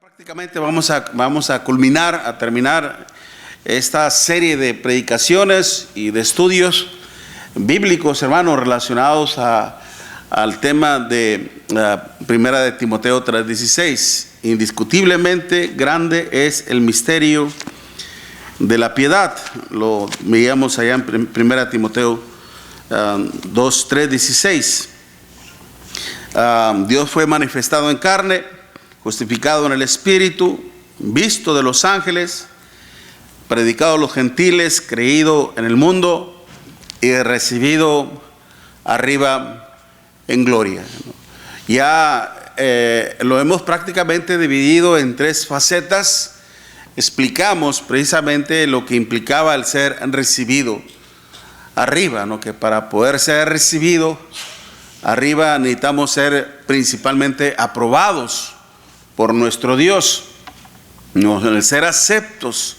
Prácticamente vamos a culminar, a terminar esta serie de predicaciones y de estudios bíblicos, hermanos, relacionados al tema de Primera de Timoteo 3:16. Indiscutiblemente grande es el misterio de la piedad. Lo veíamos allá en Primera de Timoteo 3:16. Dios fue manifestado en carne, justificado en el Espíritu, visto de los ángeles, predicado a los gentiles, creído en el mundo y recibido arriba en gloria. Ya lo hemos prácticamente dividido en tres facetas. Explicamos precisamente lo que implicaba el ser recibido arriba, ¿no? Que para poder ser recibido arriba necesitamos ser principalmente aprobados por nuestro Dios, el ser aceptos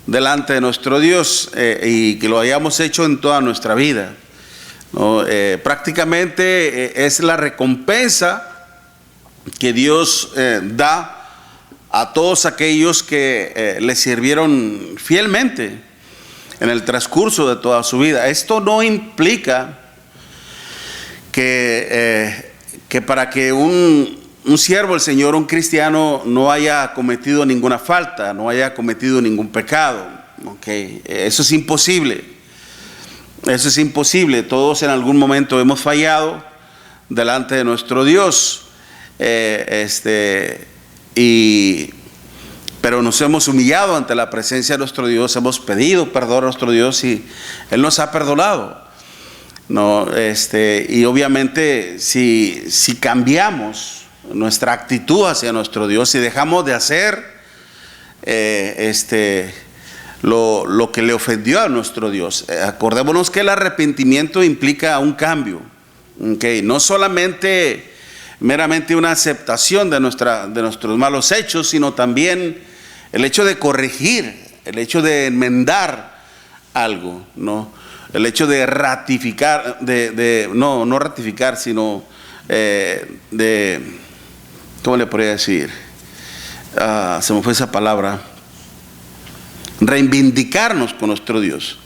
delante de nuestro Dios, y que lo hayamos hecho en toda nuestra vida, ¿no? Prácticamente es la recompensa que Dios da a todos aquellos que le sirvieron fielmente en el transcurso de toda su vida. Esto no implica que para que un siervo del Señor, un cristiano, no haya cometido ninguna falta, no haya cometido ningún pecado. Okay. Eso es imposible. Eso es imposible. Todos en algún momento hemos fallado delante de nuestro Dios. Pero nos hemos humillado ante la presencia de nuestro Dios, hemos pedido perdón a nuestro Dios y Él nos ha perdonado. No, y obviamente si cambiamos nuestra actitud hacia nuestro Dios y dejamos de hacer lo que le ofendió a nuestro Dios, acordémonos que el arrepentimiento implica un cambio, okay. No solamente meramente una aceptación de nuestros malos hechos, sino también el hecho de corregir, el hecho de enmendar algo, ¿no? El hecho de ratificar, no ratificar, sino ¿cómo le podría decir? Se me fue esa palabra. Reivindicarnos con nuestro Dios,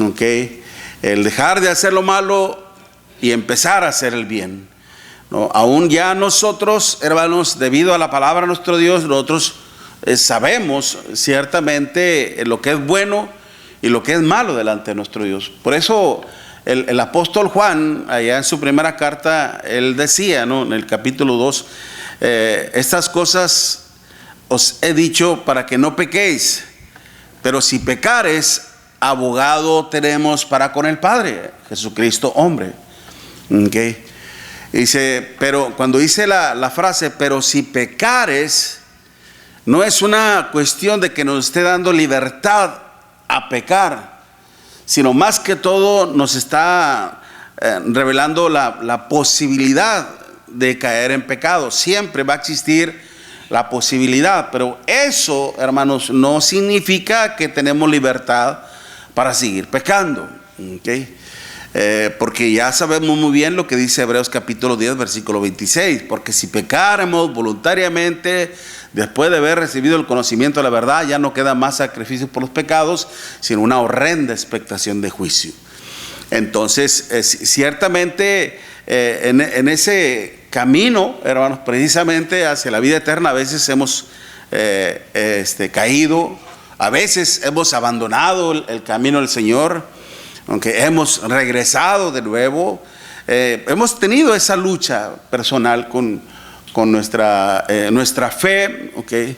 ¿okay? El dejar de hacer lo malo y empezar a hacer el bien, ¿no? Aún ya nosotros, hermanos, debido a la palabra de nuestro Dios, nosotros sabemos ciertamente lo que es bueno y lo que es malo delante de nuestro Dios. Por eso el apóstol Juan, allá en su primera carta, él decía, ¿no? En el capítulo 2, estas cosas os he dicho para que no pequéis, pero si pecares, abogado tenemos para con el Padre, Jesucristo hombre. Okay. Dice, pero cuando dice la frase, pero si pecares, no es una cuestión de que nos esté dando libertad a pecar, sino más que todo nos está revelando la posibilidad de caer en pecado. Siempre va a existir la posibilidad, pero eso, hermanos, no significa que tenemos libertad para seguir pecando, ¿okay? Porque ya sabemos muy bien lo que dice Hebreos capítulo 10 versículo 26, porque si pecáramos voluntariamente después de haber recibido el conocimiento de la verdad, ya no queda más sacrificio por los pecados, sino una horrenda expectación de juicio. Entonces, ciertamente en ese camino, hermanos, precisamente hacia la vida eterna, a veces hemos caído, a veces hemos abandonado el camino del Señor, aunque hemos regresado de nuevo. Hemos tenido esa lucha personal con nuestra fe, okay,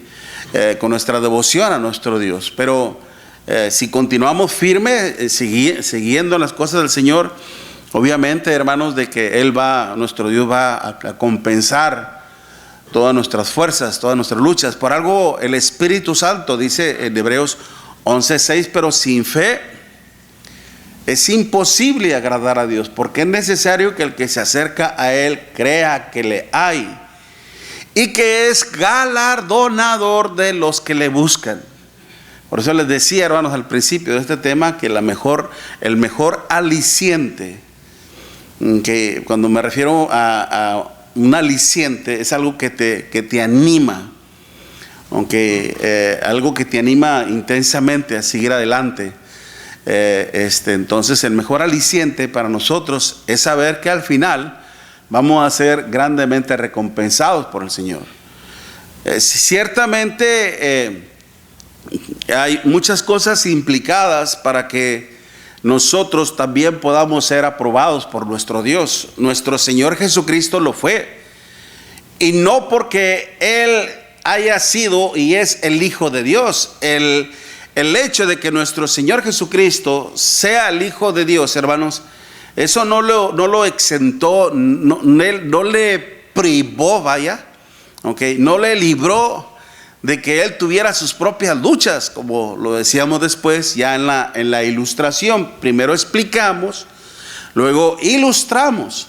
con nuestra devoción a nuestro Dios. Pero si continuamos firmes, siguiendo las cosas del Señor, obviamente, hermanos, de que nuestro Dios va a compensar todas nuestras fuerzas, todas nuestras luchas. Por algo el Espíritu Santo dice en Hebreos 11:6, pero sin fe es imposible agradar a Dios, porque es necesario que el que se acerca a Él crea que le hay y que es galardonador de los que le buscan. Por eso les decía, hermanos, al principio de este tema, que el mejor aliciente, que cuando me refiero a un aliciente, es algo que te anima, aunque algo que te anima intensamente a seguir adelante. Entonces el mejor aliciente para nosotros es saber que al final vamos a ser grandemente recompensados por el Señor. Ciertamente hay muchas cosas implicadas para que nosotros también podamos ser aprobados por nuestro Dios. Nuestro Señor Jesucristo lo fue, y no porque Él haya sido y es el Hijo de Dios. El hecho de que nuestro Señor Jesucristo sea el Hijo de Dios, hermanos, eso no lo exentó, no le privó, vaya, no le libró de que Él tuviera sus propias luchas, como lo decíamos después ya en la ilustración. Primero explicamos, luego ilustramos,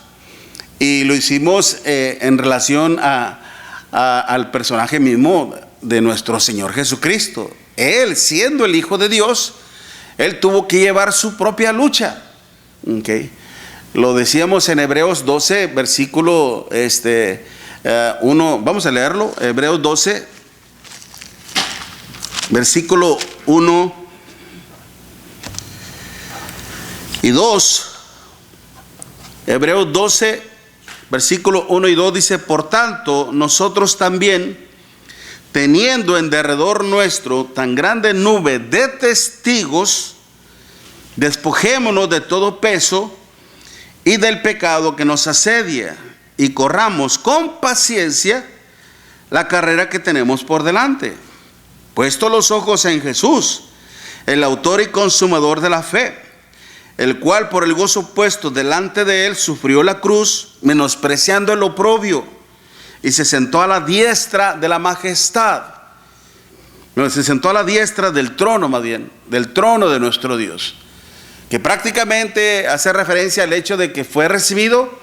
y lo hicimos en relación al personaje mismo de nuestro Señor Jesucristo. Él, siendo el Hijo de Dios, Él tuvo que llevar su propia lucha. Lo decíamos en Hebreos 12, versículo 1. Vamos a leerlo. Hebreos 12, versículo 1 y 2. Hebreos 12, versículo 1 y 2 dice: por tanto, nosotros también, teniendo en derredor nuestro tan grande nube de testigos, despojémonos de todo peso y del pecado que nos asedia, y corramos con paciencia la carrera que tenemos por delante, puesto los ojos en Jesús, el autor y consumador de la fe, el cual por el gozo puesto delante de él sufrió la cruz, menospreciando el oprobio, y se sentó a la diestra de la majestad. No, se sentó a la diestra del trono, más bien, del trono de nuestro Dios, que prácticamente hace referencia al hecho de que fue recibido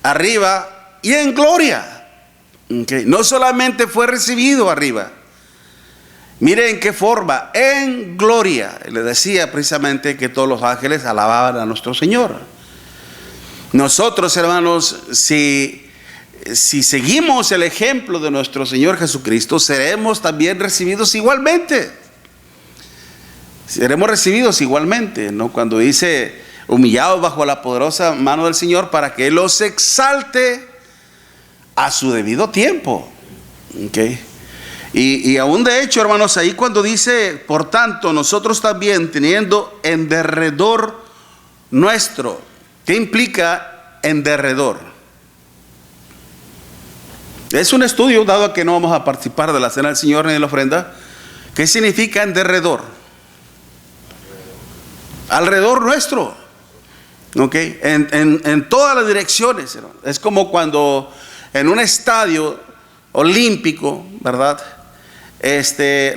arriba y en gloria. No solamente fue recibido arriba, mire en qué forma, en gloria. Le decía precisamente que todos los ángeles alababan a nuestro Señor. Nosotros, hermanos, si seguimos el ejemplo de nuestro Señor Jesucristo, seremos también recibidos igualmente. Seremos recibidos igualmente, ¿no? Cuando dice: humillados bajo la poderosa mano del Señor, para que Él los exalte a su debido tiempo. Y aún de hecho, hermanos, ahí cuando dice: por tanto, nosotros también, teniendo en derredor nuestro, ¿qué implica en derredor? Es un estudio, dado que no vamos a participar de la cena del Señor ni de la ofrenda. ¿Qué significa en derredor? Alrededor nuestro. En todas las direcciones, hermano. Es como cuando en un estadio olímpico, ¿verdad?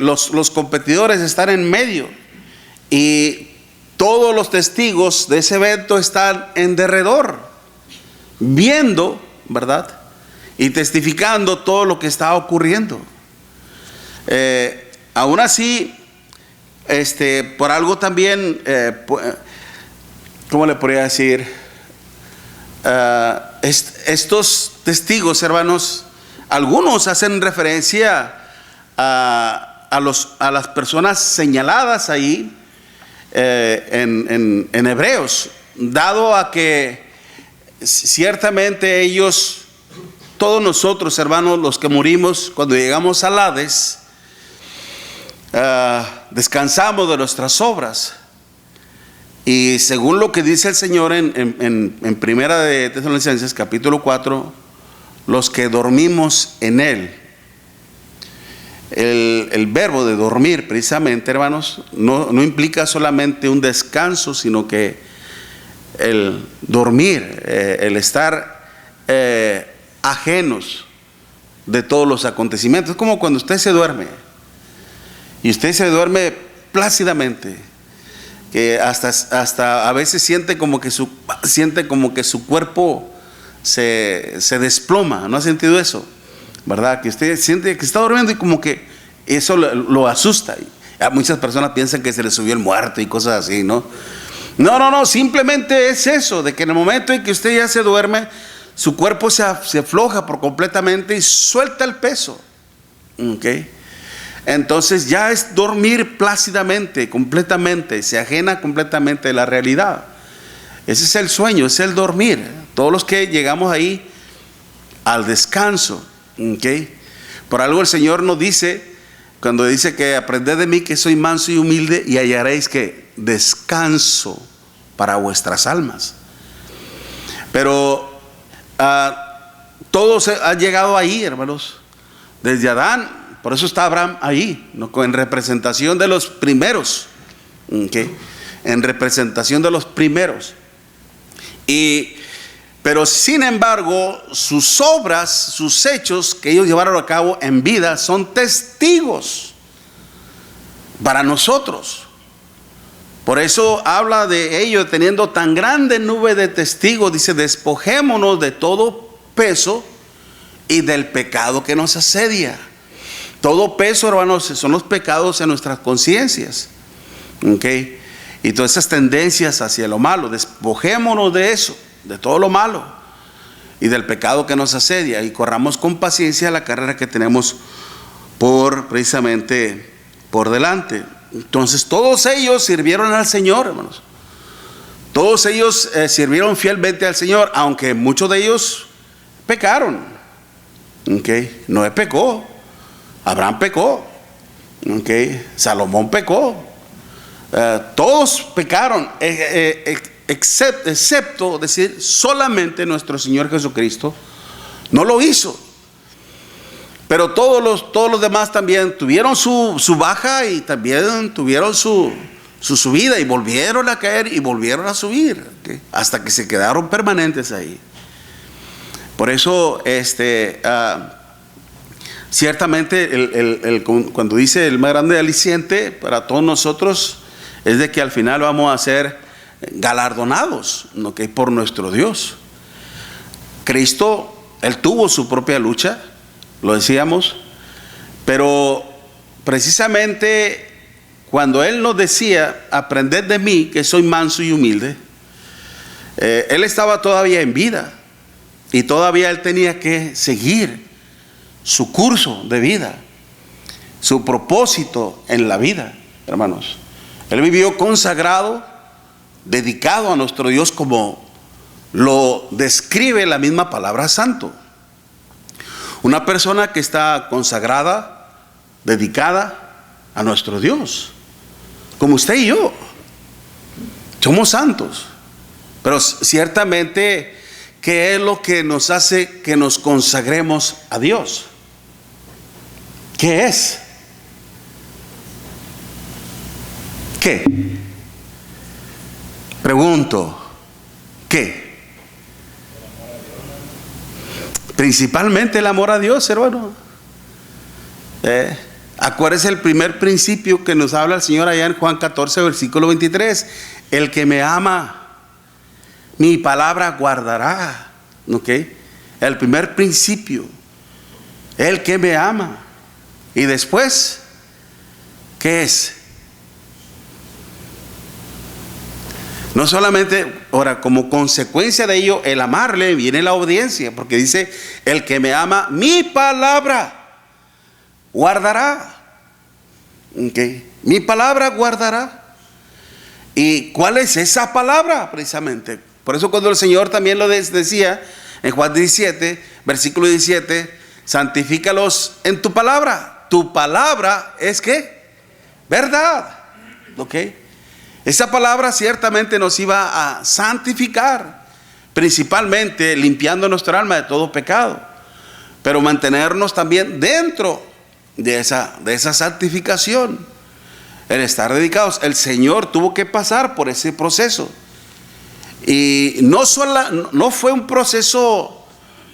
Los competidores están en medio, y todos los testigos de ese evento están en derredor, viendo, ¿verdad?, y testificando todo lo que está ocurriendo. Aún así, por algo también, ¿cómo le podría decir? Estos testigos, hermanos, algunos hacen referencia a las personas señaladas ahí en Hebreos, dado a que ciertamente ellos, todos nosotros, hermanos, los que morimos cuando llegamos al Hades, descansamos de nuestras obras. Y según lo que dice el Señor en Primera de Tesalonicenses capítulo 4, los que dormimos en Él. El verbo de dormir, precisamente, hermanos, no implica solamente un descanso, sino que el dormir, el estar ajenos de todos los acontecimientos. Es como cuando usted se duerme, y usted se duerme plácidamente, que hasta a veces siente como que su cuerpo se desploma. ¿No ha sentido eso? ¿Verdad? Que usted siente que está durmiendo y como que eso lo asusta. Y muchas personas piensan que se le subió el muerto y cosas así, ¿no? No, simplemente es eso, de que en el momento en que usted ya se duerme, su cuerpo se afloja por completamente y suelta el peso. entonces ya es dormir plácidamente, completamente, se ajena completamente de la realidad. Ese es el sueño, es el dormir. Todos los que llegamos ahí al descanso, ¿okay? Por algo el Señor nos dice, cuando dice que aprended de mí que soy manso y humilde y hallaréis que descanso para vuestras almas. Pero todos han llegado ahí, hermanos, desde Adán. Por eso está Abraham ahí, ¿no? En representación de los primeros, ¿okay? En representación de los primeros. Pero sin embargo, sus obras, sus hechos que ellos llevaron a cabo en vida son testigos para nosotros. Por eso habla de ellos teniendo tan grande nube de testigos. Dice, despojémonos de todo peso y del pecado que nos asedia. Todo peso, hermanos, son los pecados en nuestras conciencias, ¿okay? Y todas esas tendencias hacia lo malo. Despojémonos de eso, de todo lo malo y del pecado que nos asedia, y corramos con paciencia la carrera que tenemos precisamente por delante. Entonces todos ellos sirvieron al Señor, hermanos. Todos ellos sirvieron fielmente al Señor, aunque muchos de ellos pecaron. ¿Okay? Noé pecó, Abraham pecó, ¿okay? Salomón pecó, todos pecaron, excepto decir solamente nuestro Señor Jesucristo no lo hizo. Pero todos los demás también tuvieron su baja y también tuvieron su subida, y volvieron a caer y volvieron a subir, ¿okay? Hasta que se quedaron permanentes ahí. Por eso ciertamente cuando dice el más grande aliciente para todos nosotros es de que al final vamos a ser galardonados, ¿no? Que por nuestro Dios. Cristo, Él tuvo su propia lucha, lo decíamos, pero precisamente cuando Él nos decía, aprended de mí que soy manso y humilde, Él estaba todavía en vida y todavía Él tenía que seguir su curso de vida, su propósito en la vida, hermanos. Él vivió consagrado, dedicado a nuestro Dios, como lo describe la misma palabra santo. Una persona que está consagrada, dedicada a nuestro Dios, como usted y yo. Somos santos, pero ciertamente, ¿qué es lo que nos hace que nos consagremos a Dios? ¿Qué es? ¿Qué? Pregunto, ¿qué? Principalmente el amor a Dios, hermano. Acuérdese el primer principio que nos habla el Señor allá en Juan 14, versículo 23. El que me ama, mi palabra guardará. ¿Ok? El primer principio. El que me ama. Y después, ¿qué es? No solamente, ahora, como consecuencia de ello, el amarle, viene la obediencia, porque dice, el que me ama, mi palabra guardará. ¿Okay? Mi palabra guardará. ¿Y cuál es esa palabra? Precisamente. Por eso cuando el Señor también lo decía en Juan 17, versículo 17, santifícalos en tu palabra. Tu palabra es ¿qué? Verdad. ¿Ok? Esa palabra ciertamente nos iba a santificar, principalmente limpiando nuestra alma de todo pecado, pero mantenernos también dentro de esa santificación, el estar dedicados. El Señor tuvo que pasar por ese proceso, y no fue un proceso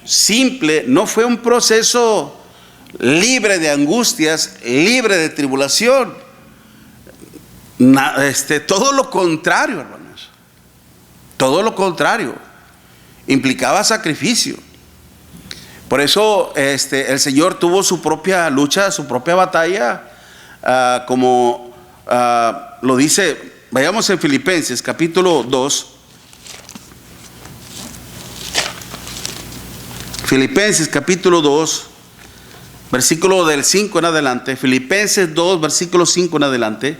simple, no fue un proceso libre de angustias, libre de tribulación. Todo lo contrario, hermanos. Todo lo contrario. Implicaba sacrificio. Por eso el Señor tuvo su propia lucha, su propia batalla, como lo dice. Vayamos en Filipenses capítulo 2. Filipenses capítulo 2, versículo del 5 en adelante, Filipenses 2, versículo 5 en adelante.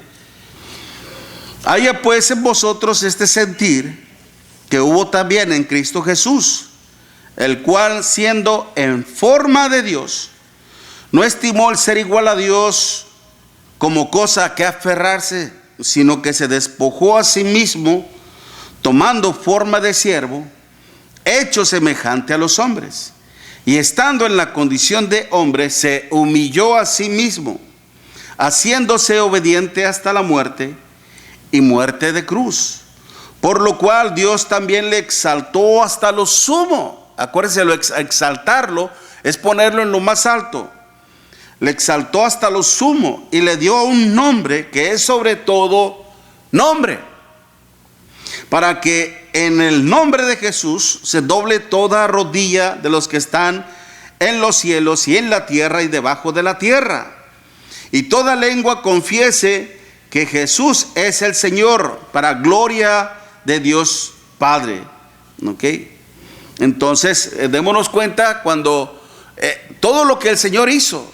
Haya pues en vosotros este sentir que hubo también en Cristo Jesús, el cual siendo en forma de Dios, no estimó el ser igual a Dios como cosa a que aferrarse, sino que se despojó a sí mismo, tomando forma de siervo, hecho semejante a los hombres, y estando en la condición de hombre, se humilló a sí mismo, haciéndose obediente hasta la muerte, y muerte de cruz. Por lo cual Dios también le exaltó hasta lo sumo. Acuérdense, exaltarlo es ponerlo en lo más alto. Le exaltó hasta lo sumo y le dio un nombre que es sobre todo nombre, para que en el nombre de Jesús se doble toda rodilla de los que están en los cielos y en la tierra y debajo de la tierra, y toda lengua confiese que Jesús es el Señor, para gloria de Dios Padre. ¿Ok? Entonces, démonos cuenta cuando todo lo que el Señor hizo,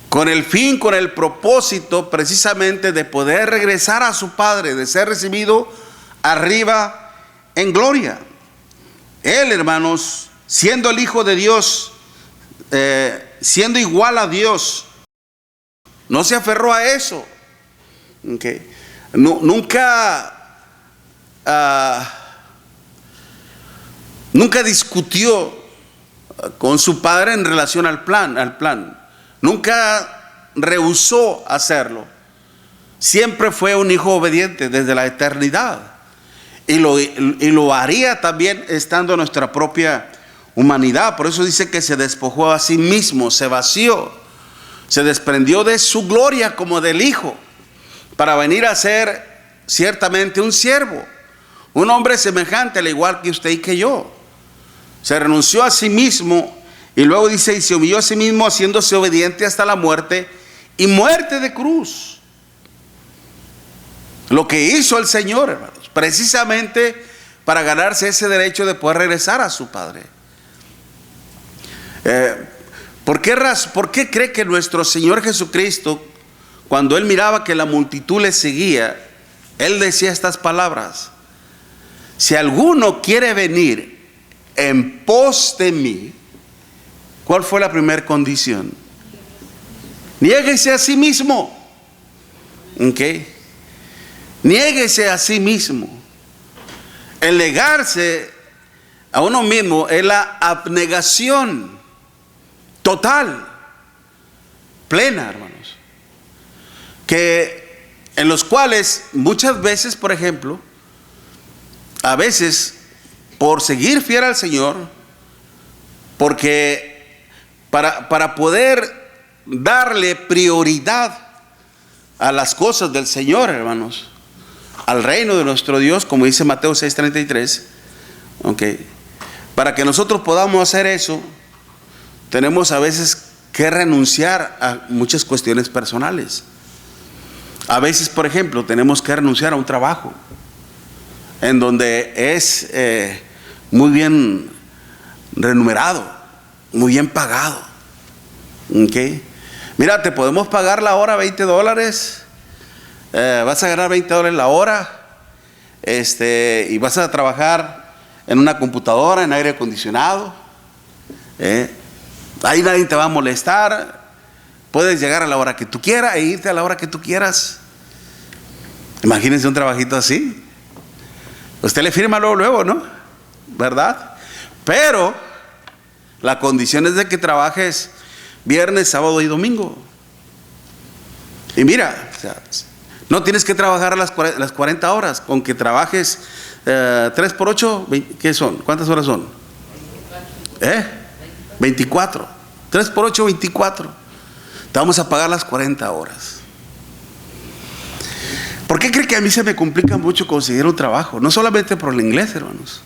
con el fin, con el propósito precisamente de poder regresar a su Padre, de ser recibido arriba en gloria. Él, hermanos, siendo el Hijo de Dios, siendo igual a Dios, no se aferró a eso. Okay. Nunca discutió con su Padre en relación al plan. Nunca rehusó hacerlo. Siempre fue un hijo obediente desde la eternidad. Y lo haría también estando en nuestra propia humanidad. Por eso dice que se despojó a sí mismo, se vació. Se desprendió de su gloria como del Hijo, para venir a ser ciertamente un siervo, un hombre semejante, al igual que usted y que yo. Se renunció a sí mismo, y luego dice, y se humilló a sí mismo, haciéndose obediente hasta la muerte, y muerte de cruz. Lo que hizo el Señor, hermanos, precisamente para ganarse ese derecho de poder regresar a su Padre. ¿Por qué cree que nuestro Señor Jesucristo, cuando Él miraba que la multitud le seguía, Él decía estas palabras? Si alguno quiere venir en pos de mí, ¿cuál fue la primera condición? Niéguese a sí mismo. ¿Ok? Niéguese a sí mismo. El negarse a uno mismo es la abnegación total, plena, hermanos, que en los cuales muchas veces, por ejemplo, a veces por seguir fiel al Señor, porque para poder darle prioridad a las cosas del Señor, hermanos, al reino de nuestro Dios, como dice Mateo 6:33, okay, para que nosotros podamos hacer eso, tenemos a veces que renunciar a muchas cuestiones personales. A veces, por ejemplo, tenemos que renunciar a un trabajo en donde es muy bien remunerado, muy bien pagado. ¿Okay? Mira, te podemos pagar la hora $20, vas a ganar $20 la hora, y vas a trabajar en una computadora, en aire acondicionado. Ahí nadie te va a molestar. Puedes llegar a la hora que tú quieras e irte a la hora que tú quieras. Imagínense un trabajito así. Usted le firma luego, ¿no? ¿Verdad? Pero la condición es de que trabajes viernes, sábado y domingo. Y mira, o sea, no tienes que trabajar las 40 horas. Con que trabajes 3 por 8, ¿qué son? ¿Cuántas horas son? 24. 3 por 8, 24. Te vamos a pagar las 40 horas. ¿Por qué cree que a mí se me complica mucho conseguir un trabajo? No solamente por el inglés, hermanos.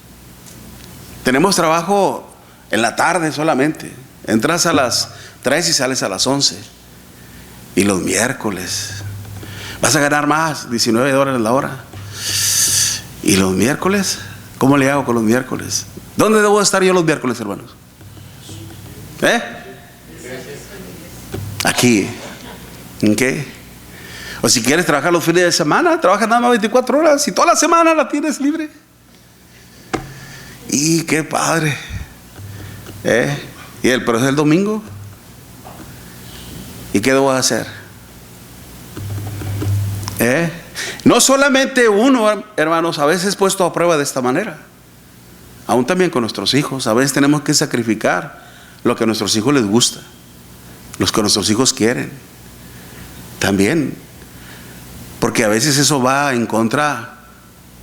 Tenemos trabajo en la tarde solamente. Entras a las 3 y sales a las 11. Y los miércoles vas a ganar más, $19 la hora. Y los miércoles, ¿cómo le hago con los miércoles? ¿Dónde debo estar yo los miércoles, hermanos? aquí. ¿Ok? O si quieres trabajar los fines de semana, trabaja nada más 24 horas y toda la semana la tienes libre. Y qué padre. Pero es el domingo. ¿Y qué debo hacer? No solamente uno, hermanos, a veces puesto a prueba de esta manera. Aún también con nuestros hijos. A veces tenemos que sacrificar lo que a nuestros hijos les gusta, los que nuestros hijos quieren. También. Porque a veces eso va en contra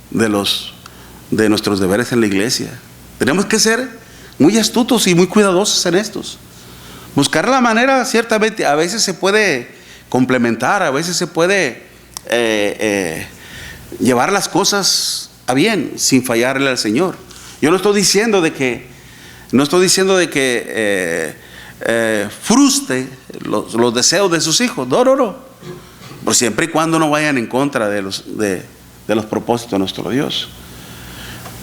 de nuestros deberes en la iglesia. Tenemos que ser muy astutos y muy cuidadosos en estos. Buscar la manera, ciertamente, a veces se puede complementar, a veces se puede llevar las cosas a bien sin fallarle al Señor. Yo no estoy diciendo de que frustre los deseos de sus hijos. No. Pero siempre y cuando no vayan en contra de los propósitos de nuestro Dios.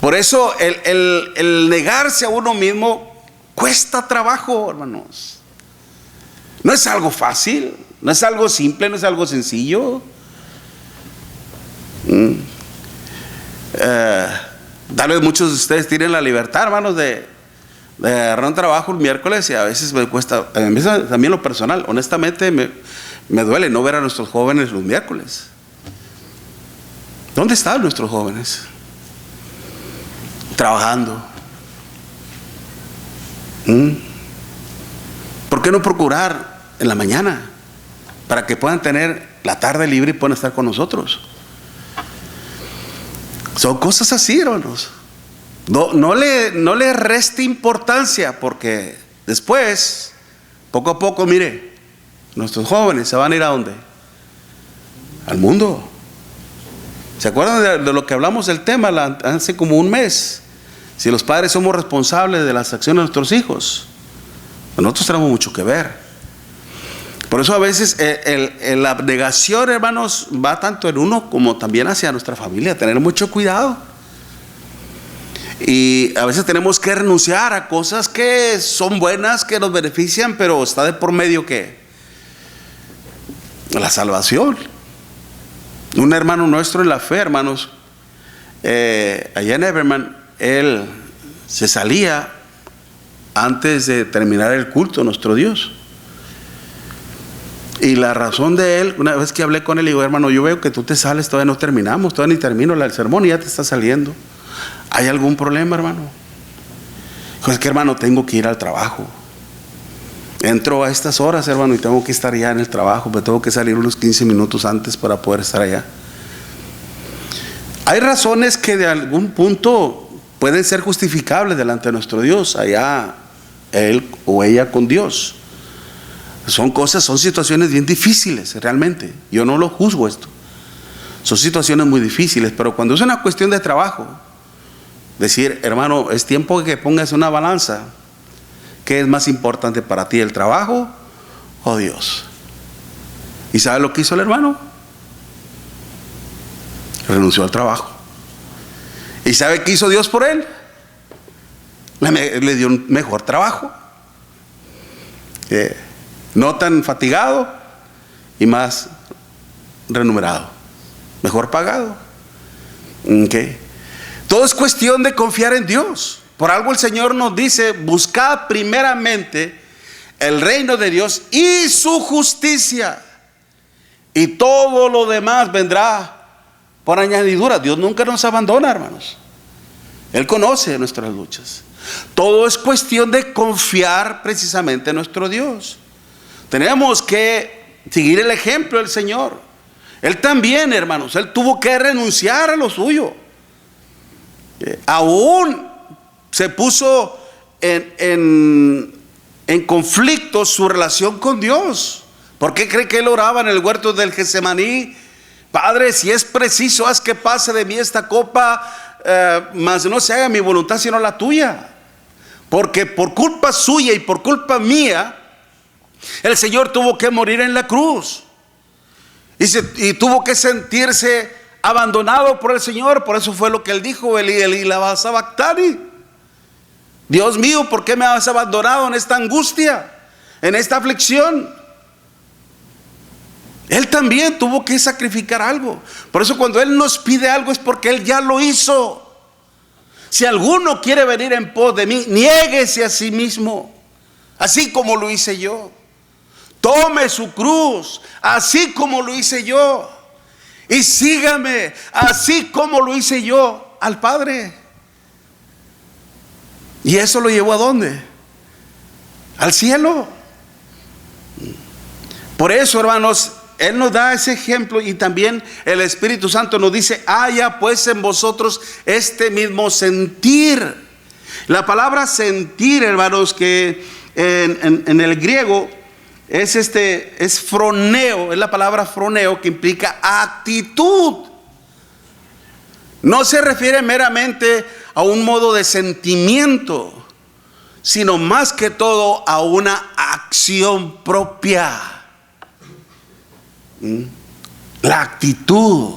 Por eso el negarse a uno mismo cuesta trabajo, hermanos. No es algo fácil, no es algo simple, no es algo sencillo. Tal vez muchos de ustedes tienen la libertad, hermanos, de agarrar un trabajo el miércoles, y a veces me cuesta, también lo personal, honestamente me duele no ver a nuestros jóvenes los miércoles. ¿Dónde están nuestros jóvenes? Trabajando. ¿Por qué no procurar en la mañana para que puedan tener la tarde libre y puedan estar con nosotros? Son cosas así, hermanos. No le reste importancia, porque después, poco a poco, mire, nuestros jóvenes se van a ir ¿a dónde? Al mundo. ¿Se acuerdan de lo que hablamos del tema hace como un mes? Si los padres somos responsables de las acciones de nuestros hijos, nosotros tenemos mucho que ver. Por eso a veces la abnegación, hermanos, va tanto en uno como también hacia nuestra familia. Tener mucho cuidado. Y a veces tenemos que renunciar a cosas que son buenas, que nos benefician, pero está de por medio que la salvación. Un hermano nuestro en la fe, hermanos, allá en Everman, él se salía antes de terminar el culto a nuestro Dios. Y la razón de él, una vez que hablé con él, digo, hermano, yo veo que tú te sales, todavía no terminamos, todavía ni termino el sermón y ya te está saliendo. ¿Hay algún problema, hermano? Dijo, es que, hermano, tengo que ir al trabajo. Entro a estas horas, hermano, y tengo que estar ya en el trabajo, pero tengo que salir unos 15 minutos antes para poder estar allá. Hay razones que de algún punto pueden ser justificables delante de nuestro Dios, allá él o ella con Dios. Son situaciones bien difíciles, realmente. Yo no lo juzgo esto. Son situaciones muy difíciles, pero cuando es una cuestión de trabajo, decir, hermano, es tiempo que pongas una balanza. ¿Qué es más importante para ti, el trabajo o Dios? ¿Y sabe lo que hizo el hermano? Renunció al trabajo. ¿Y sabe qué hizo Dios por él? Le dio un mejor trabajo. No tan fatigado y más remunerado, mejor pagado. ¿Okay? Todo es cuestión de confiar en Dios. Por algo el Señor nos dice, buscad primeramente el reino de Dios y su justicia, y todo lo demás vendrá por añadidura. Dios nunca nos abandona, hermanos. Él conoce nuestras luchas. Todo es cuestión de confiar precisamente en nuestro Dios. Tenemos que seguir el ejemplo del Señor. Él también, hermanos, él tuvo que renunciar a lo suyo. Aún se puso en conflicto su relación con Dios. ¿Por qué cree que él oraba en el huerto del Getsemaní? Padre, si es preciso, haz que pase de mí esta copa, mas no se haga mi voluntad sino la tuya. Porque por culpa suya y por culpa mía, el Señor tuvo que morir en la cruz. Y tuvo que sentirse abandonado por el Señor. Por eso fue lo que él dijo: Elí, Elí, lama sabactani. Dios mío, ¿por qué me has abandonado en esta angustia, en esta aflicción? Él también tuvo que sacrificar algo. Por eso cuando Él nos pide algo es porque Él ya lo hizo. Si alguno quiere venir en pos de mí, niéguese a sí mismo, así como lo hice yo. Tome su cruz, así como lo hice yo. Y sígame, así como lo hice yo al Padre. ¿Y eso lo llevó a dónde? Al cielo. Por eso, hermanos, Él nos da ese ejemplo, y también el Espíritu Santo nos dice: haya pues en vosotros este mismo sentir. La palabra sentir, hermanos, que en el griego es froneo, es la palabra froneo, que implica actitud. No se refiere meramente a un modo de sentimiento, sino más que todo a una acción propia. La actitud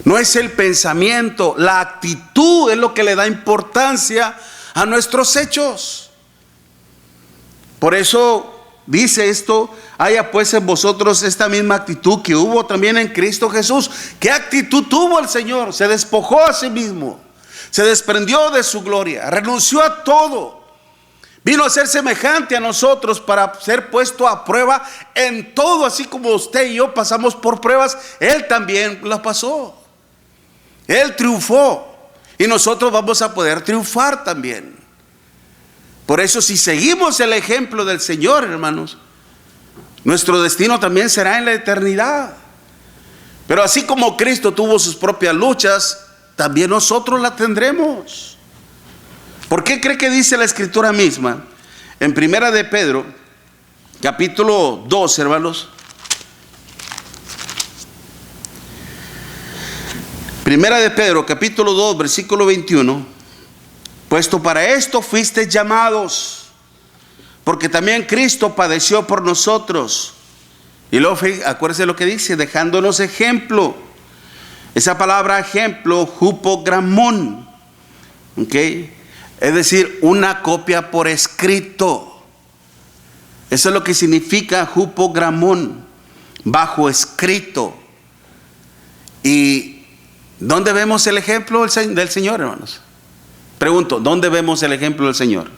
no es el pensamiento, la actitud es lo que le da importancia a nuestros hechos. Por eso dice esto: haya pues en vosotros esta misma actitud que hubo también en Cristo Jesús. ¿Qué actitud tuvo el Señor? Se despojó a sí mismo, se desprendió de su gloria, renunció a todo. Vino a ser semejante a nosotros para ser puesto a prueba en todo, así como usted y yo pasamos por pruebas. Él también las pasó. Él triunfó, y nosotros vamos a poder triunfar también. Por eso, si seguimos el ejemplo del Señor, hermanos, nuestro destino también será en la eternidad. Pero así como Cristo tuvo sus propias luchas, también nosotros las tendremos. ¿Por qué cree que dice la Escritura misma en Primera de Pedro, capítulo 2, hermanos? Primera de Pedro, capítulo 2, versículo 21. Puesto para esto fuisteis llamados, porque también Cristo padeció por nosotros. Y luego, acuérdense lo que dice: dejándonos ejemplo. Esa palabra ejemplo, hupogramón, ¿ok? Es decir, una copia por escrito. Eso es lo que significa hupogramón, bajo escrito. ¿Y dónde vemos el ejemplo del Señor, hermanos? Pregunto, ¿dónde vemos el ejemplo del Señor?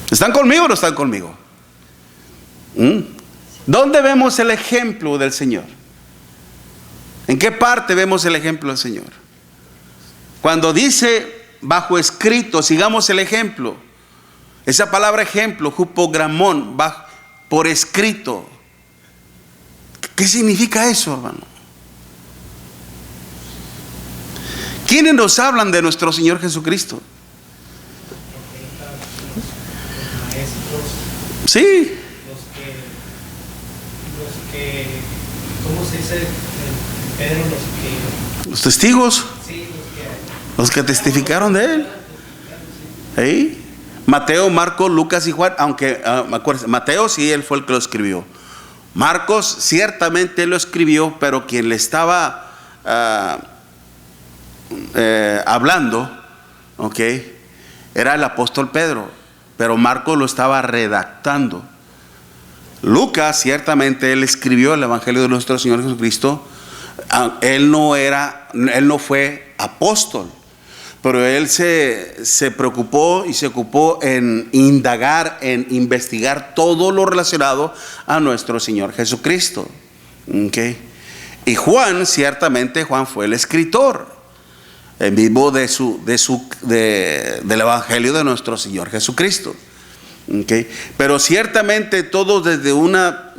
¿Están conmigo o no están conmigo? ¿Dónde vemos el ejemplo del Señor? ¿En qué parte vemos el ejemplo del Señor? Cuando dice bajo escrito, sigamos el ejemplo. Esa palabra ejemplo, hupogramón, por escrito. ¿Qué significa eso, hermano? ¿Quiénes nos hablan de nuestro Señor Jesucristo? Los maestros. Sí. Los que, ¿cómo se dice? Pedro, Los testigos. Sí, los que testificaron de Él. ¿Sí? Mateo, Marcos, Lucas y Juan. Aunque, Mateo sí, él fue el que lo escribió. Marcos ciertamente lo escribió, pero quien le estaba hablando, ¿ok?, era el apóstol Pedro, pero Marcos lo estaba redactando. Lucas ciertamente él escribió el Evangelio de nuestro Señor Jesucristo. Él no fue apóstol, pero él se preocupó y se ocupó en indagar, en investigar todo lo relacionado a nuestro Señor Jesucristo. ¿Okay? Y Juan, ciertamente Juan fue el escritor en vivo del Evangelio de nuestro Señor Jesucristo. ¿Okay? Pero ciertamente todos desde una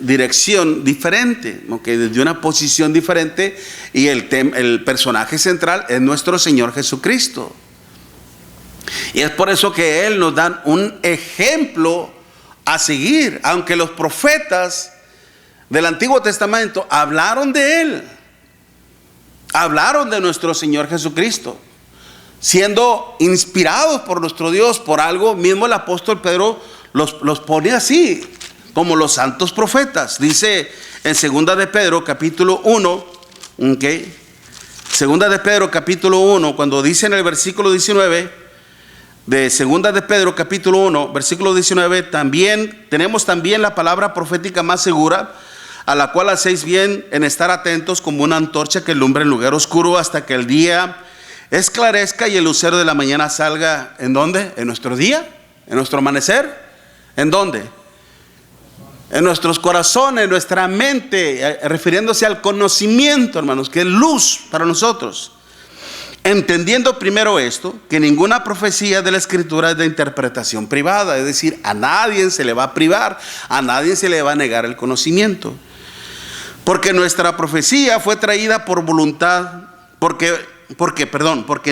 dirección diferente, ¿okay?, desde una posición diferente, y el personaje central es nuestro Señor Jesucristo. Y es por eso que Él nos da un ejemplo a seguir. Aunque los profetas del Antiguo Testamento hablaron de Él, hablaron de nuestro Señor Jesucristo, siendo inspirados por nuestro Dios, por algo mismo el apóstol Pedro los pone así, como los santos profetas. Dice en Segunda de Pedro capítulo 1, ¿okay?, Segunda de Pedro capítulo 1, cuando dice en el versículo 19, de segunda de Pedro capítulo 1 versículo 19, tenemos también la palabra profética más segura, a la cual hacéis bien en estar atentos como una antorcha que alumbra en lugar oscuro hasta que el día esclarezca y el lucero de la mañana salga. ¿En dónde? En nuestro día, en nuestro amanecer. ¿En dónde? En nuestros corazones, en nuestra mente, refiriéndose al conocimiento, hermanos, que es luz para nosotros. Entendiendo primero esto, que ninguna profecía de la Escritura es de interpretación privada, es decir, a nadie se le va a privar, a nadie se le va a negar el conocimiento. Porque nuestra profecía fue traída por voluntad, porque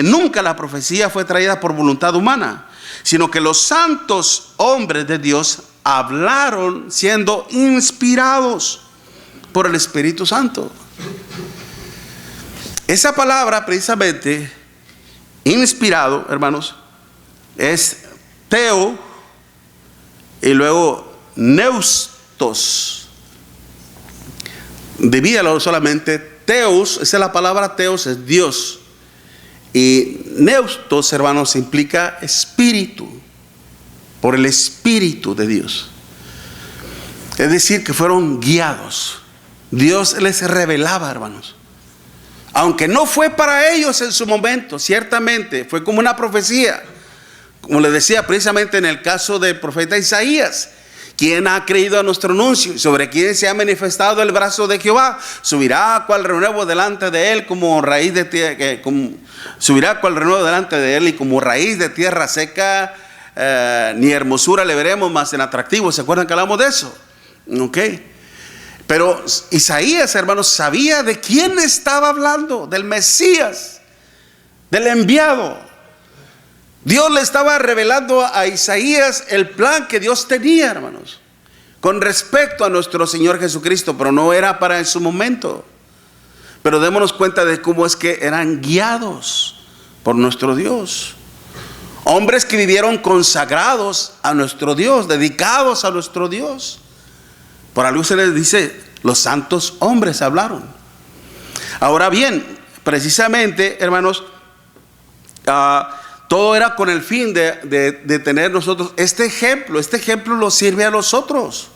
nunca la profecía fue traída por voluntad humana, sino que los santos hombres de Dios hablaron siendo inspirados por el Espíritu Santo. Esa palabra precisamente, inspirado, hermanos, es teo y luego neustos. Divídalo solamente. Teos, esa es la palabra teos, es Dios. Y neustos, hermanos, implica espíritu, por el Espíritu de Dios. Es decir, que fueron guiados. Dios les revelaba, hermanos. Aunque no fue para ellos en su momento, ciertamente fue como una profecía. Como les decía precisamente en el caso del profeta Isaías. ¿Quién ha creído a nuestro anuncio? ¿Sobre quién se ha manifestado el brazo de Jehová? Subirá cual renuevo delante de él como raíz de tierra, subirá cual renuevo delante de él y como raíz de tierra seca, ni hermosura le veremos más en atractivo. ¿Se acuerdan que hablamos de eso? Ok. Pero Isaías, hermanos, sabía de quién estaba hablando, del Mesías, del enviado. Dios le estaba revelando a Isaías el plan que Dios tenía, hermanos, con respecto a nuestro Señor Jesucristo, pero no era para en su momento. Pero démonos cuenta de cómo es que eran guiados por nuestro Dios. Hombres que vivieron consagrados a nuestro Dios, dedicados a nuestro Dios. Por algo se les dice, los santos hombres hablaron. Ahora bien, precisamente, hermanos, todo era con el fin de tener nosotros este ejemplo. Este ejemplo nos sirve a nosotros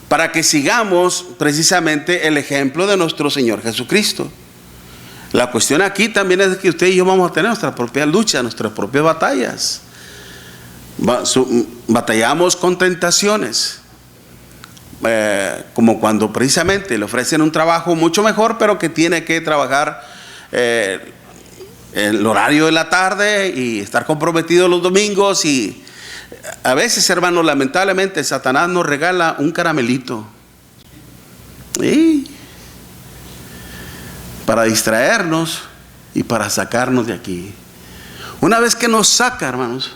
para que sigamos precisamente el ejemplo de nuestro Señor Jesucristo. La cuestión aquí también es que usted y yo vamos a tener nuestra propia lucha, nuestras propias batallas. Batallamos con tentaciones, como cuando precisamente le ofrecen un trabajo mucho mejor, pero que tiene que trabajar el horario de la tarde y estar comprometido los domingos. Y a veces, hermanos, lamentablemente Satanás nos regala un caramelito para distraernos y para sacarnos de aquí. Una vez que nos saca, hermanos,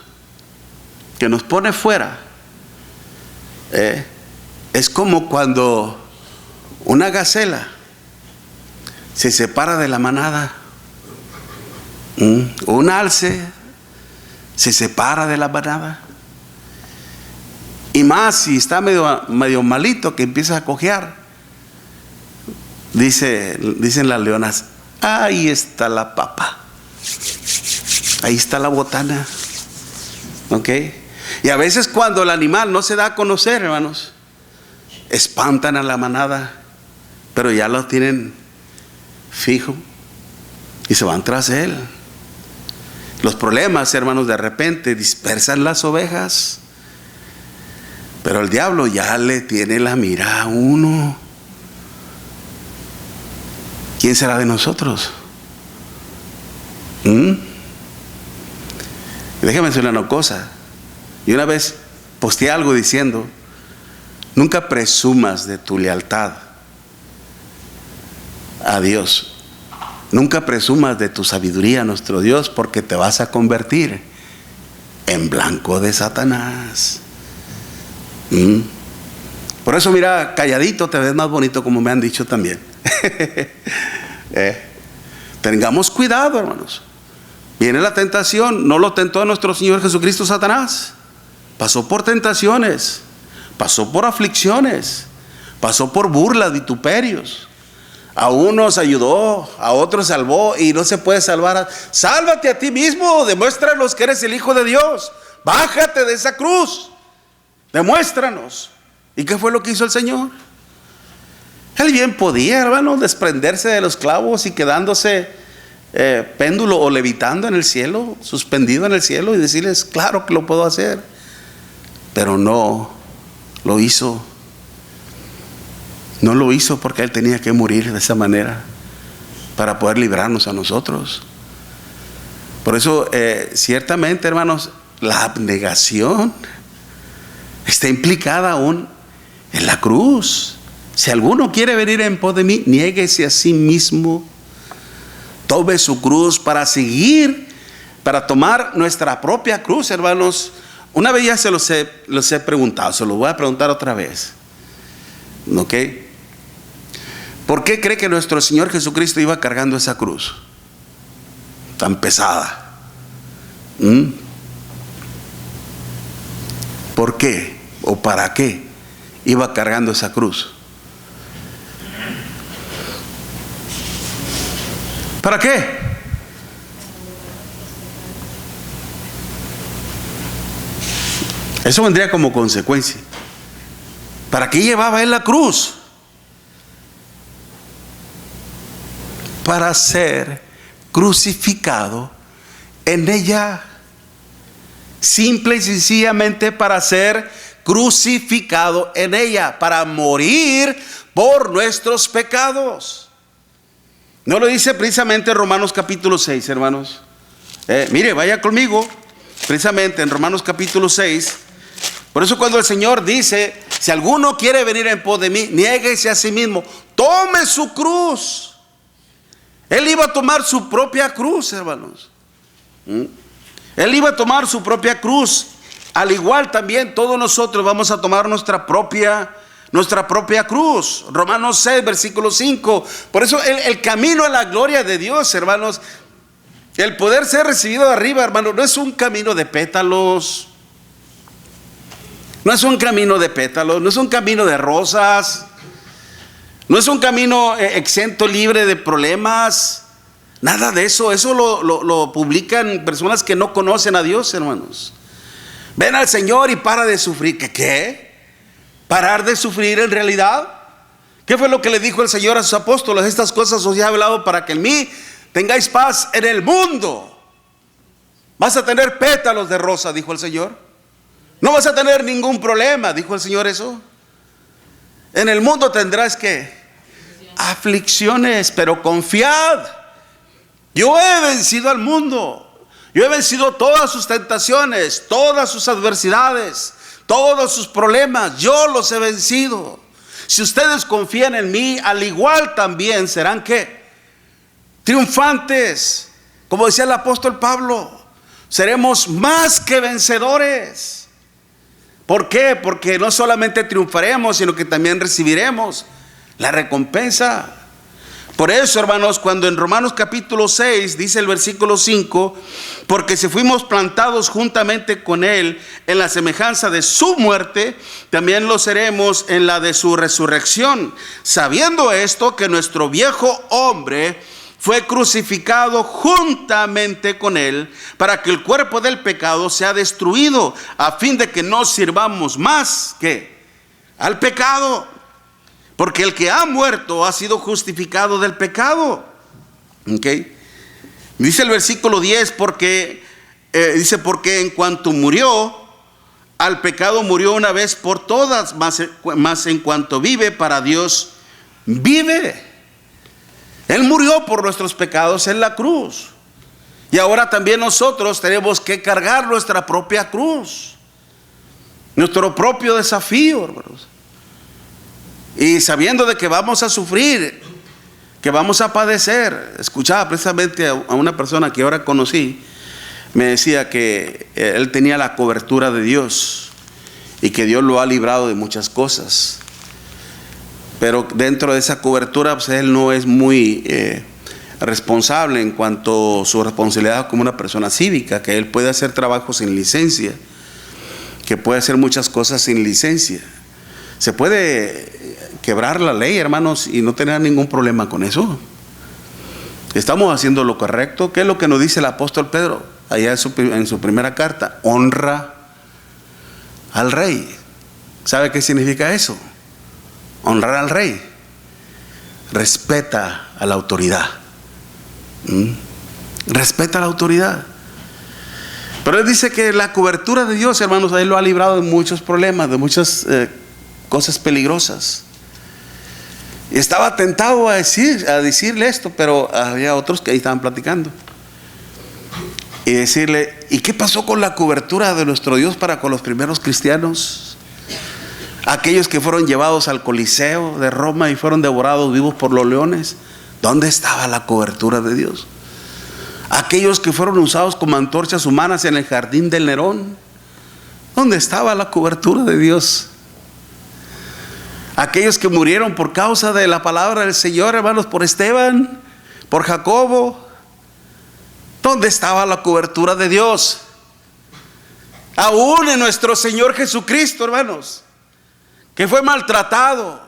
que nos pone fuera, es como cuando una gacela se separa de la manada. Un alce se separa de la manada. Y más si está medio malito, que empieza a cojear. Dicen las leonas, ahí está la papa, ahí está la botana. ¿Ok? Y a veces cuando el animal no se da a conocer, hermanos, espantan a la manada, pero ya lo tienen fijo y se van tras él. Los problemas, hermanos, de repente dispersan las ovejas, pero el diablo ya le tiene la mira a uno. ¿Quién será de nosotros? Déjame mencionar una cosa. Y una vez posteé algo diciendo, nunca presumas de tu lealtad a Dios. Nunca presumas de tu sabiduría a nuestro Dios, porque te vas a convertir en blanco de Satanás. Por eso, mira, calladito te ves más bonito, como me han dicho también. Tengamos cuidado, hermanos. Viene la tentación. No lo tentó a nuestro Señor Jesucristo Satanás. Pasó por tentaciones, pasó por aflicciones, pasó por burlas, vituperios. A unos ayudó, a otros salvó, y no se puede salvar. Sálvate a ti mismo, demuéstranos que eres el Hijo de Dios. Bájate de esa cruz, demuéstranos. ¿Y qué fue lo que hizo el Señor? Él bien podía, hermano, desprenderse de los clavos y quedándose péndulo o levitando en el cielo, suspendido en el cielo, y decirles, claro que lo puedo hacer. Pero no lo hizo. No lo hizo porque Él tenía que morir de esa manera para poder librarnos a nosotros. Por eso, ciertamente, hermanos, la abnegación está implicada aún en la cruz. Si alguno quiere venir en pos de mí, niéguese a sí mismo, tome su cruz para seguir, para tomar nuestra propia cruz, hermanos. Una vez ya se los he preguntado, se los voy a preguntar otra vez. ¿Ok? ¿Por qué cree que nuestro Señor Jesucristo iba cargando esa cruz tan pesada? ¿Por qué o para qué iba cargando esa cruz? ¿Para qué? Eso vendría como consecuencia. ¿Para qué llevaba Él la cruz? Para ser crucificado en ella. Simple y sencillamente para ser crucificado en ella, para morir por nuestros pecados. ¿No lo dice precisamente en Romanos capítulo 6, hermanos? Mire, vaya conmigo, precisamente en Romanos capítulo 6. Por eso cuando el Señor dice, si alguno quiere venir en pos de mí, niéguese a sí mismo, tome su cruz. Él iba a tomar su propia cruz, hermanos. Él iba a tomar su propia cruz. Al igual también todos nosotros vamos a tomar nuestra propia cruz. Romanos 6, versículo 5. Por eso el camino a la gloria de Dios, hermanos, el poder ser recibido de arriba, hermanos, no es un camino de pétalos. No es un camino de pétalos, no es un camino de rosas. No es un camino exento, libre de problemas. Nada de eso. Eso lo publican personas que no conocen a Dios, hermanos. Ven al Señor y para de sufrir. ¿Qué? ¿Parar de sufrir en realidad? ¿Qué fue lo que le dijo el Señor a sus apóstoles? Estas cosas os he hablado para que en mí tengáis paz en el mundo. Vas a tener pétalos de rosa, dijo el Señor. No vas a tener ningún problema, dijo el Señor eso. En el mundo tendrás que aflicciones, pero confiad. Yo he vencido al mundo. Yo he vencido todas sus tentaciones, todas sus adversidades, todos sus problemas. Yo los he vencido. Si ustedes confían en mí, al igual también serán ¿qué? Triunfantes. Como decía el apóstol Pablo, seremos más que vencedores. ¿Por qué? Porque no solamente triunfaremos, sino que también recibiremos la recompensa. Por eso, hermanos, cuando en Romanos capítulo 6 dice el versículo 5, porque si fuimos plantados juntamente con Él en la semejanza de su muerte, también lo seremos en la de su resurrección, sabiendo esto, que nuestro viejo hombre fue crucificado juntamente con Él, para que el cuerpo del pecado sea destruido, a fin de que no sirvamos más que al pecado. Porque el que ha muerto ha sido justificado del pecado. ¿Okay? Dice el versículo 10, porque en cuanto murió, al pecado murió una vez por todas, mas en cuanto vive, para Dios vive. Él murió por nuestros pecados en la cruz. Y ahora también nosotros tenemos que cargar nuestra propia cruz, nuestro propio desafío, hermanos. Y sabiendo de que vamos a sufrir, que vamos a padecer. Escuchaba precisamente a una persona que ahora conocí, me decía que él tenía la cobertura de Dios y que Dios lo ha librado de muchas cosas. Pero dentro de esa cobertura, pues él no es muy responsable en cuanto a su responsabilidad como una persona cívica, que él puede hacer trabajo sin licencia, que puede hacer muchas cosas sin licencia. Se puede quebrar la ley, hermanos, y no tener ningún problema con eso. Estamos haciendo lo correcto. ¿Qué es lo que nos dice el apóstol Pedro allá en su primera carta? Honra al rey. ¿Sabe qué significa eso? Honrar al rey. Respeta a la autoridad. Respeta a la autoridad. Pero él dice que la cobertura de Dios, hermanos, a él lo ha librado de muchos problemas, de muchas cosas peligrosas. Y estaba tentado a decirle esto, pero había otros que ahí estaban platicando. Y decirle, ¿y qué pasó con la cobertura de nuestro Dios para con los primeros cristianos? Aquellos que fueron llevados al Coliseo de Roma y fueron devorados vivos por los leones. ¿Dónde estaba la cobertura de Dios? Aquellos que fueron usados como antorchas humanas en el jardín del Nerón. ¿Dónde estaba la cobertura de Dios? Aquellos que murieron por causa de la palabra del Señor, hermanos, por Esteban, por Jacobo. ¿Dónde estaba la cobertura de Dios? Aún en nuestro Señor Jesucristo, hermanos, que fue maltratado,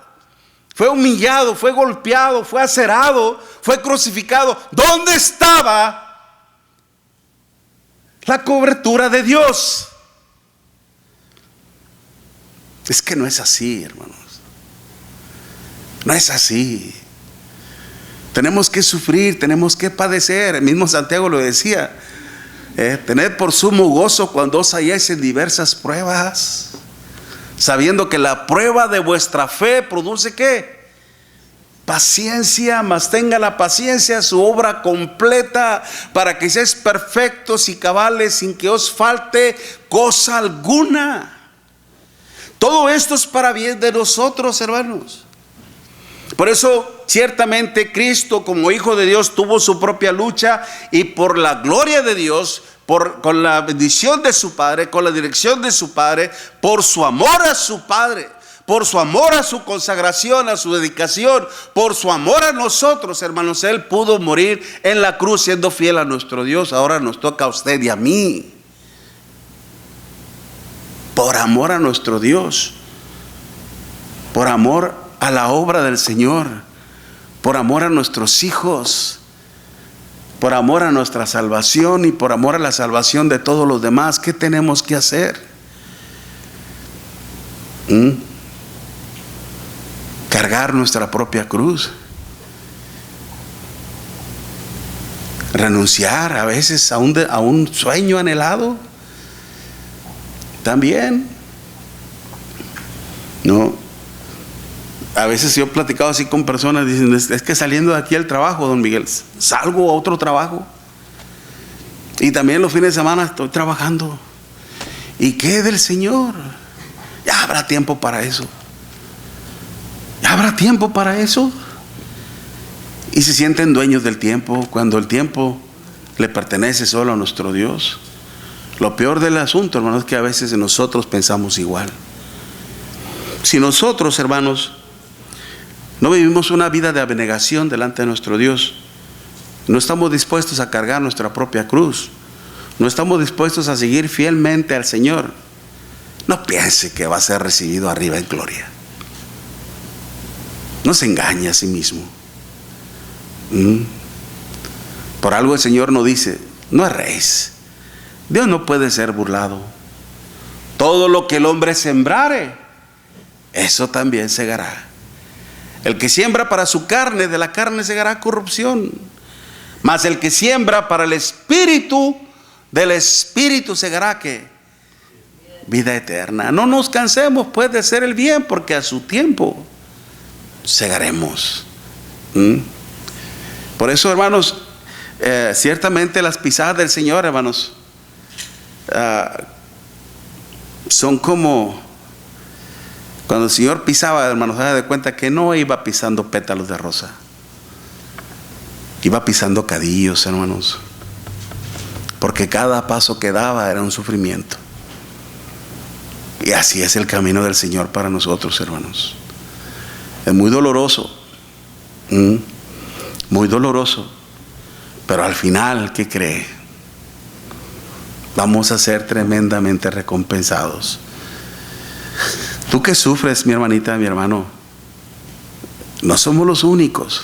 fue humillado, fue golpeado, fue aserado, fue crucificado. ¿Dónde estaba la cobertura de Dios? Es que no es así, hermanos. No es así. Tenemos que sufrir, tenemos que padecer. El mismo Santiago lo decía. Tened por sumo gozo cuando os halláis en diversas pruebas, sabiendo que la prueba de vuestra fe produce ¿qué? Paciencia. Mas tenga la paciencia su obra completa, para que seáis perfectos y cabales, sin que os falte cosa alguna. Todo esto es para bien de nosotros, hermanos. Por eso, ciertamente, Cristo como Hijo de Dios tuvo su propia lucha, y por la gloria de Dios, con la bendición de su Padre, con la dirección de su Padre, por su amor a su Padre, por su amor a su consagración, a su dedicación, por su amor a nosotros, hermanos, Él pudo morir en la cruz siendo fiel a nuestro Dios. Ahora nos toca a usted y a mí. Por amor a nuestro Dios, por amor a la obra del Señor, por amor a nuestros hijos, por amor a nuestra salvación y por amor a la salvación de todos los demás. ¿Qué tenemos que hacer? Cargar nuestra propia cruz, renunciar a veces a un sueño anhelado también, ¿no? A veces yo he platicado así con personas, dicen, es que saliendo de aquí al trabajo, don Miguel, salgo a otro trabajo, y también los fines de semana estoy trabajando. ¿Y qué del Señor? Ya habrá tiempo para eso. Ya habrá tiempo para eso. Y se sienten dueños del tiempo, cuando el tiempo le pertenece solo a nuestro Dios. Lo peor del asunto, hermanos, es que a veces nosotros pensamos igual. Si nosotros, hermanos, no vivimos una vida de abnegación delante de nuestro Dios, no estamos dispuestos a cargar nuestra propia cruz, no estamos dispuestos a seguir fielmente al Señor, no piense que va a ser recibido arriba en gloria. No se engañe a sí mismo. Por algo el Señor nos dice, no erréis. Dios no puede ser burlado. Todo lo que el hombre sembrare, eso también segará. El que siembra para su carne, de la carne segará corrupción. Mas el que siembra para el Espíritu, del Espíritu segará ¿qué? Vida eterna. No nos cansemos pues de hacer el bien, porque a su tiempo segaremos. Por eso, hermanos, ciertamente las pisadas del Señor, hermanos, son como cuando el Señor pisaba, hermanos, se da de cuenta que no iba pisando pétalos de rosa, iba pisando cadillos, hermanos, porque cada paso que daba era un sufrimiento. Y así es el camino del Señor para nosotros, hermanos. Es muy doloroso, muy doloroso, pero al final, ¿qué cree? Vamos a ser tremendamente recompensados. Tú que sufres, mi hermanita, mi hermano, No somos los únicos.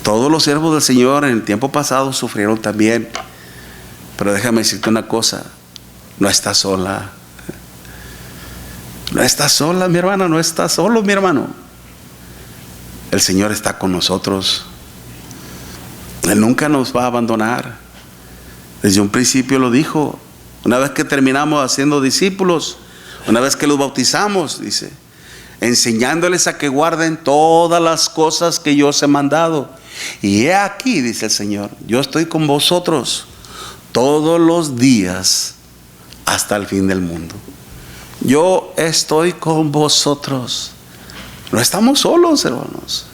Todos los siervos del Señor en el tiempo pasado sufrieron también. Pero déjame decirte una cosa, no estás sola. No estás sola, mi hermana, no estás solo, mi hermano. El Señor está con nosotros. Él nunca nos va a abandonar. Desde un principio lo dijo. Una vez que terminamos haciendo discípulos, una vez que los bautizamos, dice, enseñándoles a que guarden todas las cosas que yo os he mandado. Y he aquí, dice el Señor, yo estoy con vosotros todos los días hasta el fin del mundo. Yo estoy con vosotros. No estamos solos, hermanos.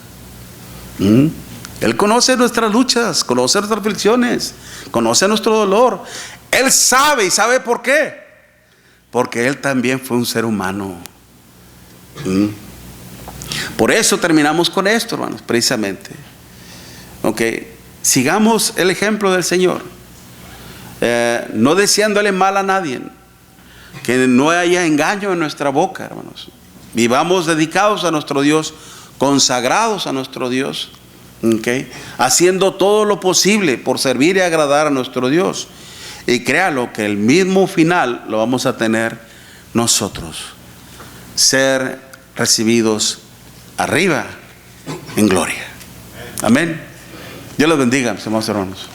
Él conoce nuestras luchas, conoce nuestras aflicciones, conoce nuestro dolor. Él sabe, ¿y sabe por qué? Porque Él también fue un ser humano. Por eso terminamos con esto, hermanos, precisamente. Sigamos el ejemplo del Señor, no deseándole mal a nadie, que no haya engaño en nuestra boca, hermanos. Vivamos dedicados a nuestro Dios, consagrados a nuestro Dios, haciendo todo lo posible por servir y agradar a nuestro Dios. Y créalo que el mismo final lo vamos a tener nosotros: ser recibidos arriba en gloria. Amén. Dios los bendiga, mis amados hermanos.